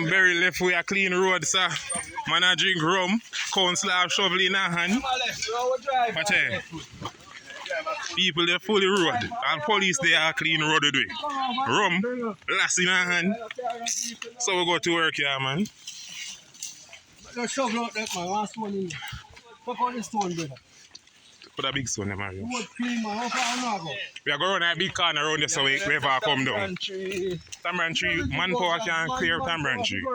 Very left way a clean road, sir. Man a drink rum, council have shovel in a hand. But people they fully road. And police they are clean road the way. Rum, last in a hand. So we go to work here, man. Don't shovel out that man, one stone in. Fuck out the stone, brother. Put a big stone there, Mario. You would clean, man. How far now go? We are going a big corner around there so we never come down. Tamarind tree, manpower can clear tamarind tree.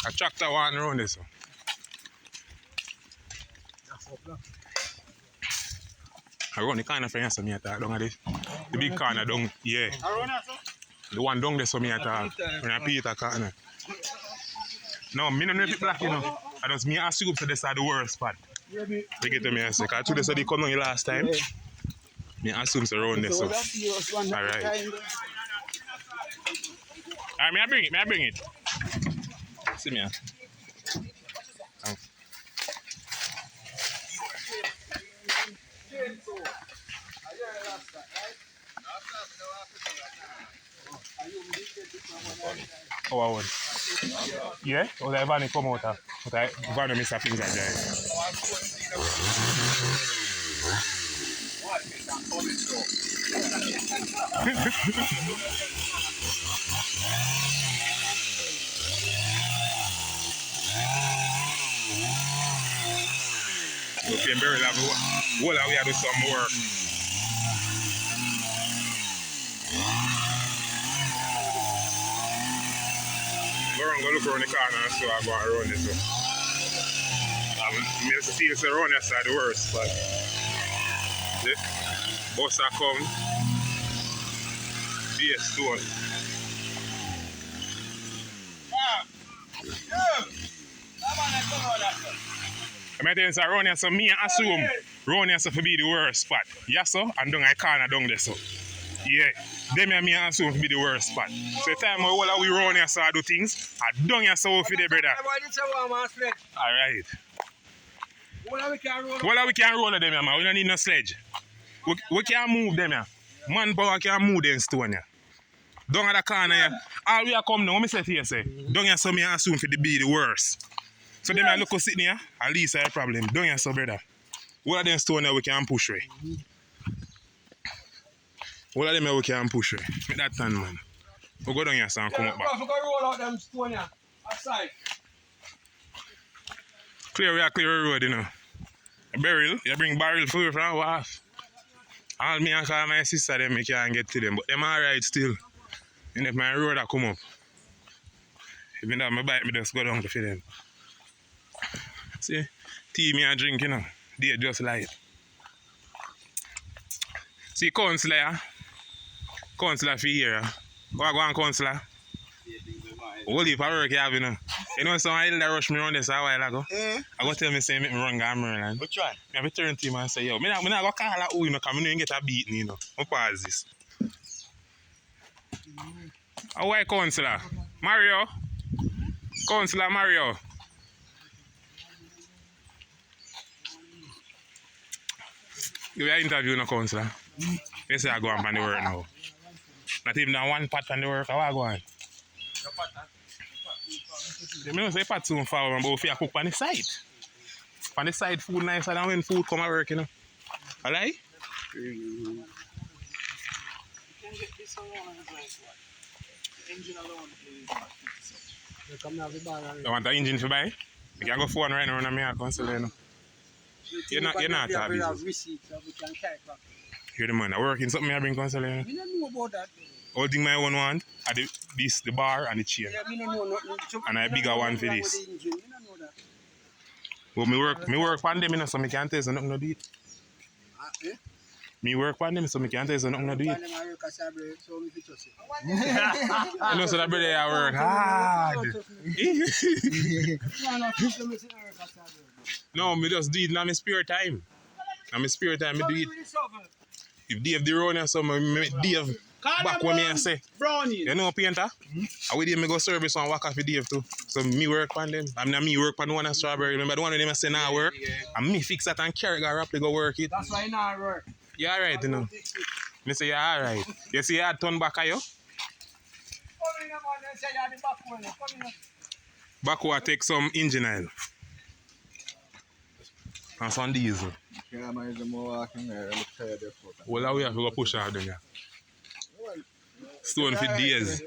A tractor walking around there, so. Around the corner for you, so me attack down at the big corner down, yeah. The one down there, so me attack. When I Peter corner. No, me don't know if it's black, you know. I just me assume that this is the worst spot. They get to me and say, because today said they come on the last time. Me assume it's around there, so. Alright. Alright, may I bring it? See me. Oh, I would. Yeah? Or the van come out, but I van miss a things like that. Okay, beryl have we have to do some work. We're going to look around the corner so I go around this. I'm going to see if it's around that side the worst, but the bus are come. Yes, stone. I'm telling you, around here, so me assume around here so to be the worst spot. Yes, sir, and down I corner down there, so. Yeah, them and me assume to be the worst spot. So the time while we run here so I do things, I don't here so for the brother. Alright. Well, we can roll them here, man. We don't need no sledge. We can move them here. Manpower can move them stone here. Down at the corner here. All we are come now, what I say to you, say, down here so me assume to be the worst. So them here look who sitting here, at least I have a problem. Down here so brother. What are them stone here we can push away? All of them here we can push it. Make that turn, man. We go down here and come up back. We go roll out them stone here. Outside. Clear the road, you know. Beryl, you bring beryl food from Wharf. All me and call my sister, them I can't get to them. But them alright still. And if my road I come up. Even though my bike, me just go down to feed them. See? Tea me and drink, you know. They just light. See, councillor for here. What go on, councillor? What if I work here, you know? You know, some idle that rush me around this a while ago. I go tell me, say, make me run down Maryland. Which one? I have to turn to him and say, yo, I not go call her who, you know, because I don't get a beating, you know. I pause this. Why, councillor? Mario? Councillor Mario? You are interviewing a councillor. They say I go on the work now. Not even that one part on the work, I go on. They may say part soon forward, but if you cook on the side. On the side, food nicer than when food come at work, you know. Alright? You can get this around as well. Engine alone is You want an engine to buy? You can go phone right now and I'm councillor, you know. You're not that busy. You're the man. I work in something I bring councillor. I don't know about that. All thing my own want are the bar and the chain. Yeah, I don't know nothing. And a bigger one for this. I don't know that. But me work on them, you know, so I can't tell you nothing to do it. Me work on them, so I can't tell you nothing to do it. You know, so that brother I work hard. No, me just do it in my spare time. In my spare time, me do it. If Dave the runner, so me Dave back when me and say, you know, painter? I will me go service and work off for Dave too. So me work on them. I mean, me work on one of strawberry. Remember the one of them I say now work? And me fix that and carry it up to go work it. That's why now work. You alright, you know? Me say you alright. You see you had turn back at you? Back will take some engine oil. And some diesel. Yeah, man, is more walking there. Look tired there. Well, we have to go push out them, yeah. Stone for days.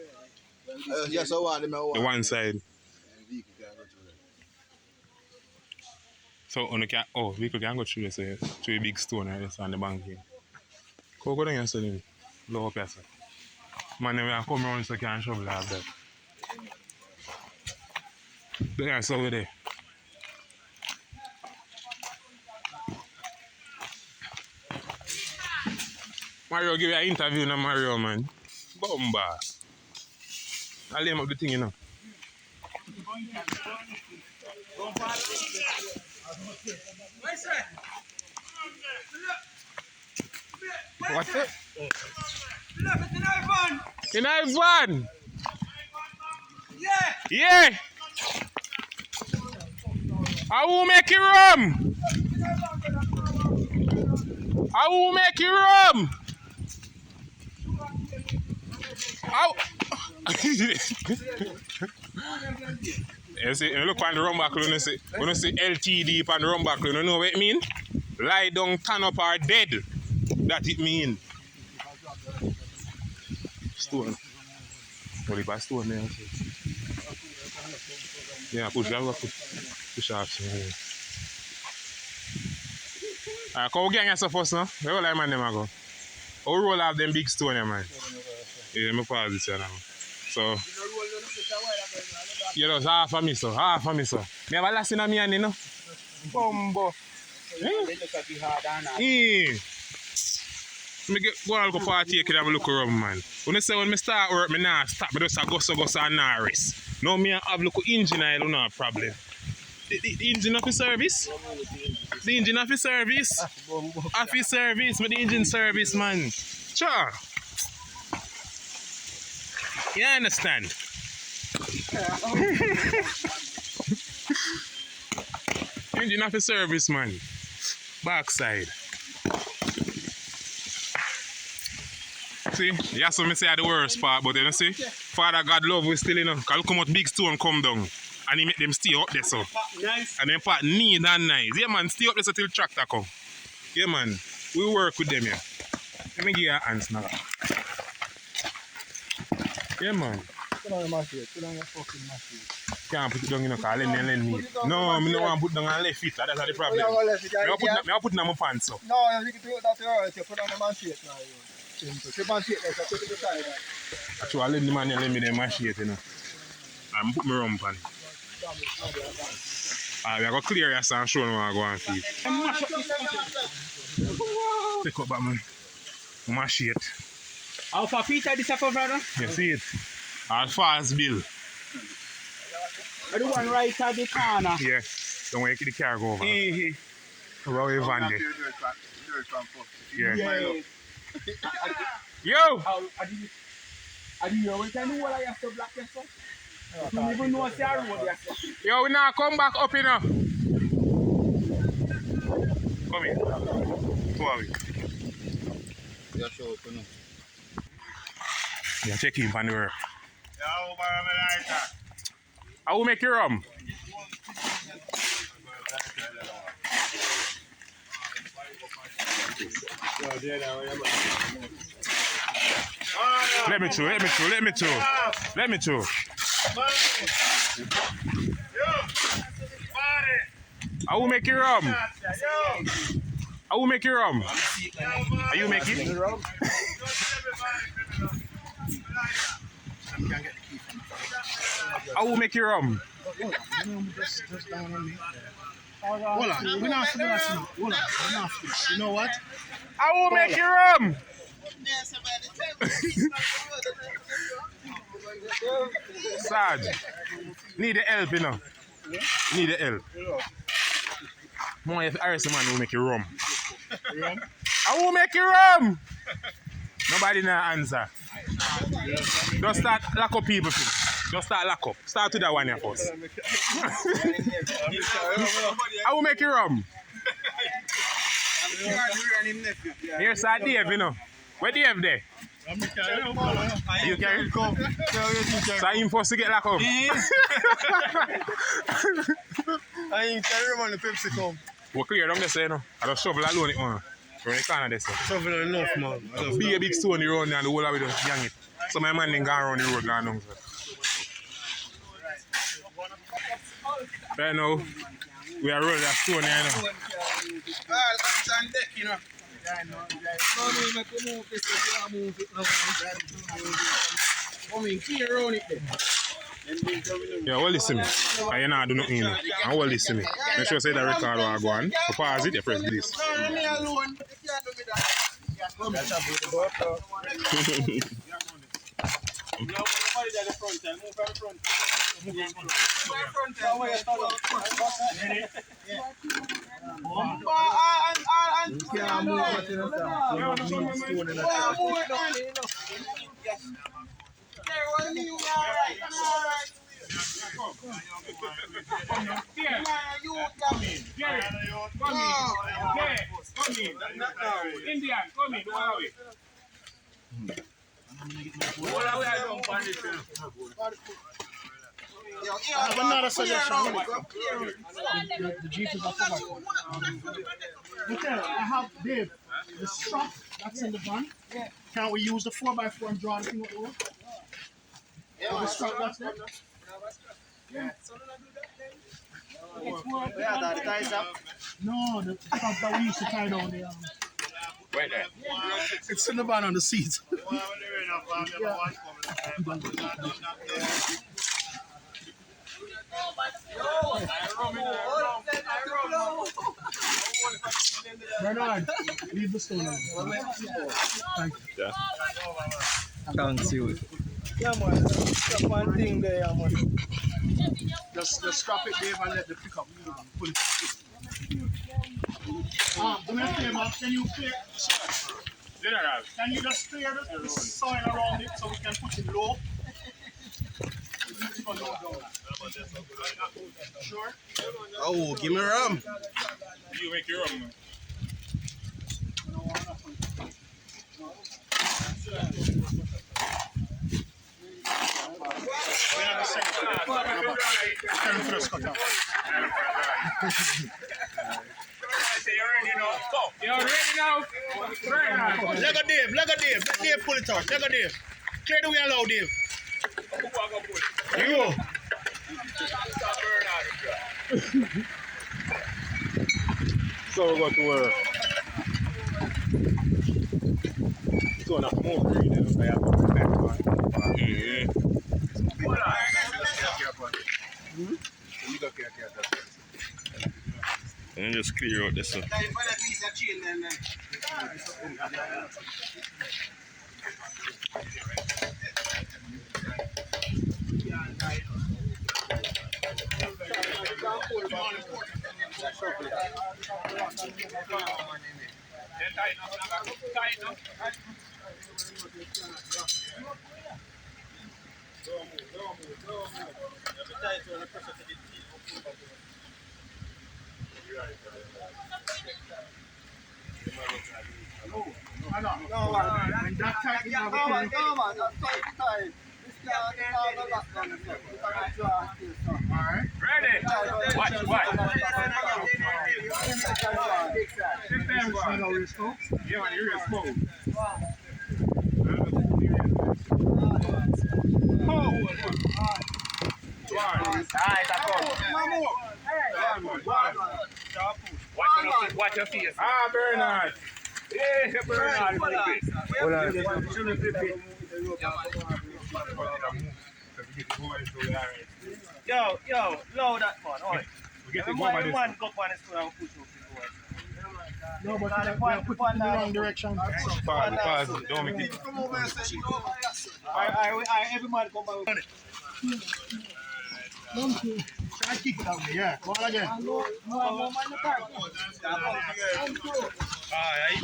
Yes, I want them. The one side. So, on the car, oh, vehicle can go through this, through a big stone right there on the bank here. Go down here, so then. Low up here, sir. Man, then we have come around so can shovel like that. There, so we're there. Mario, give you an interview now, Mario, man. Bomba. I'll lay him up the thing, you know. What's it? In Ivan! Yeah! Yeah! I will make you rum! I will make you rum! You see, you look on the rum buckle, when you see LTD on the rum buckle, you know what it mean? Lie down, turn up, or dead. That it mean. Stone. What if I stone there? Yeah, push off. Alright, come gang yourself first now. Where will I man them go? How roll off them big stone here, man? Yeah, let me pause this here now. So, you know, half of me, so. Me have a last in a me hand, you know. Bumbo. Yeah. Me go and go partake and have a look around, man. When I say when I start work, I nah stop, but just go and nah rest. Now me have a look at engine oil, no problem. The engine of the service? The engine of the service? Of the service, but the engine service, man. Sure. You understand? Engine of the service, man. Backside. See, that's what I say the worst part, but you see, Father God love we still, you know, because come out big stone come down. And he make them stay up there, so. Nice. And them part neat and nice. Yeah, man, stay up there so till tractor come. Yeah, man, we work with them, yeah. Let me give you a hands now. Yeah, man. Put on your machine. Put on your fucking machine. Can't put it down, you know, because I lend me. No, I don't want to put it down and left it. That's the problem. I put it on my pants, so. No, you can do that alright. You put on the machine now. Simple. The machine is put it beside that. Actually, I lend the man and lend me the machine, you know. And put my rump on it. We are going to clear this and show them how I go and feed. Take up back, man. Mash it. How far Peter this up, brother? You see it? As far as Bill. The one right at the corner. Yeah. Don't want to the car go over. Row your van there. Yeah. Yo! I didn't know what I know what I have to block yourself. You don't even know what's the road yourself. Yo, we now come back up, you know. Come here. Go away. Yeah, sure, you know. Yeah, check him on the work. I will make you rum. Let me through. I will make you rum. Are you making? I will make you rum. Hold on, we're not finishing. Hold on, we're not finishing. You know what? I will make you rum. Sad. Need the help, you know. Need the help. More if Harris man will make you rum. I will make you rum. Nobody now answer. Just start lock up people. Just start lock up. Start with that one here first. I will make you rum. Here's our Dave, you know. Where Dave there? You carry? So I'm supposed to get locked up. I ain't carry on the Pepsi come. We're clear down there, say, you know. I just shovel alone it, man. From the corner there, so. Shovel enough, man. Be a big stone the road and the whole of it just gang it. So my man then go around the road going down. So. Right now, we are rolling that stone here, you know. All hands on deck, you know. Yeah, well listen me. And you not do nothing, you know. And well listen me. Make sure you say that record will go on. So pause it, you press this. Indian, come in, go away. I have another suggestion. The Jeep is off the back. Okay, I have Dave. The strap that's in the van. Can we use the 4x4 and draw the thing up the road? Yeah, the strap that's there. No, the strap that we used to tie down the Right there. It's in the van on the seat. Bernard, leave the stone on. Thank you. Yeah. Thanks you. Yeah, man. That's one thing there, man. Just strap it, Dave, and let the pickup pull it. Do me a favor, can you clear? General. Can you just clear the soil around it so we can put it low? Sure? Oh, give me rum. You make your rum. You're ready now? Leg of Dave, let Dave pull it out. Leg of Dave. Clear the way allow Dave. You go. So we go to work. So enough more green than I have to put that one. And just clear out this one. Ready? Watch. Yeah, man, you're exposed. Watch your face. Ah, Bernard. Yeah, Bernard. Yo, load that man. Alright. We get to Every go by this. man go on the school and push up. No, but we are putting it in the wrong direction. Pause. Don't make it. Every man come by. Try to keep it that way, yeah. Go on again.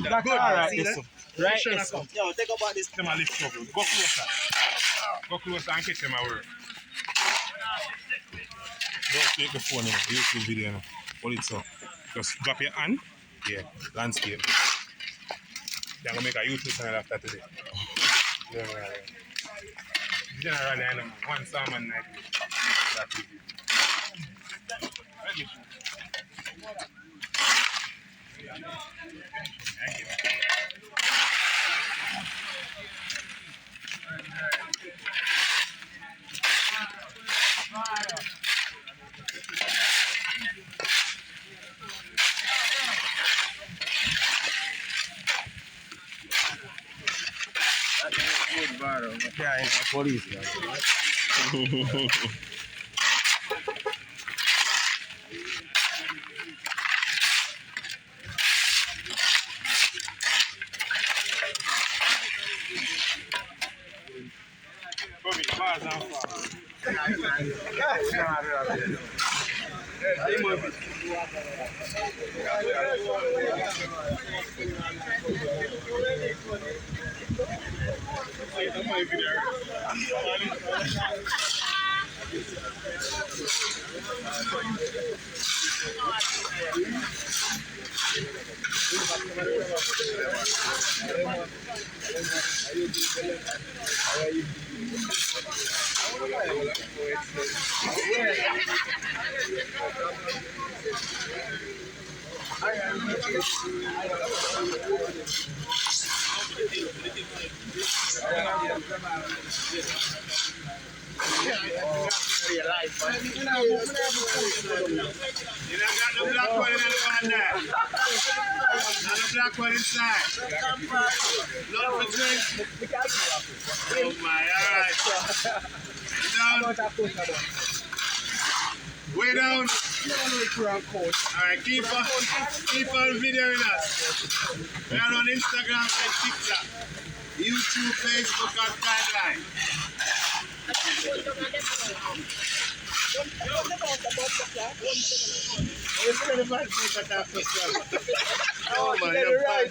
That's good. Alright, this one. Right, yo, take about this. Them a lift trouble. Go closer. Go closer and catch them at work. Don't take the phone in YouTube video now. Hold it so. Just drop your hand. Yeah, landscape. They're gonna make a YouTube channel after today. Generally, I know one salmon night. That is it. Police. You don't got the black one in the one there. Not the black one inside. Not for drink. Oh my, alright. Down. Way down. Alright, keep on videoing us. We are on Instagram and TikTok, YouTube, Facebook, and timeline. Oh my, you're right.